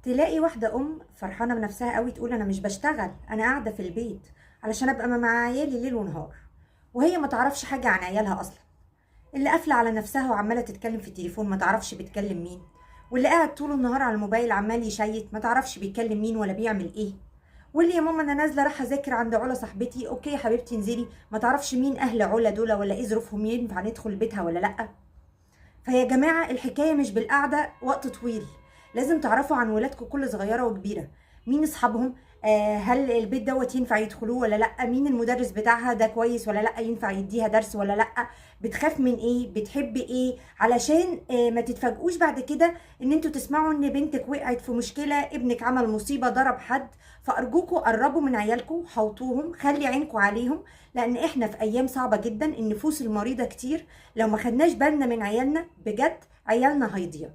تلاقي واحدة فرحانة بنفسها قوي تقول أنا مش بشتغل، أنا قاعدة في البيت علشان أبقى مع عيالي ليل ونهار، وهي ما تعرفش حاجة عن عيالها أصلا. اللي قافلة على نفسها وعمالة تتكلم في التليفون ما تعرفش بتكلم مين، واللي قاعد طول النهار على الموبايل عمال يشيت ما تعرفش بيكلم مين ولا بيعمل إيه. واللي يا ماما أنا نازلة رايحة أذاكر عند علا صاحبتي، أوكي يا حبيبتي انزلي، ما تعرفش مين أهل علا دول ولا إيه ظروفهم، ينفع ندخل بيتها ولا لأ. فيا جماعة الحكاية مش بالقعدة وقت طويل، لازم تعرفوا عن ولادكم كل صغيرة وكبيرة، مين اصحابهم، هل البيت دوت ينفع يدخلوه ولا لا، مين المدرس بتاعها ده كويس ولا لا، ينفع يديها درس ولا لا، بتخاف من ايه، بتحب ايه، علشان ما تتفاجئوش بعد كده ان انتوا تسمعوا ان بنتك وقعت في مشكلة، ابنك عمل مصيبة ضرب حد. فارجوكوا قربوا من عيالكم، حوطوهم، خلي عينكم عليهم، لان احنا في ايام صعبة جدا، النفوس المريضة كتير، لو ما خدناش بالنا من عيالنا بجد عيالنا هيضيع.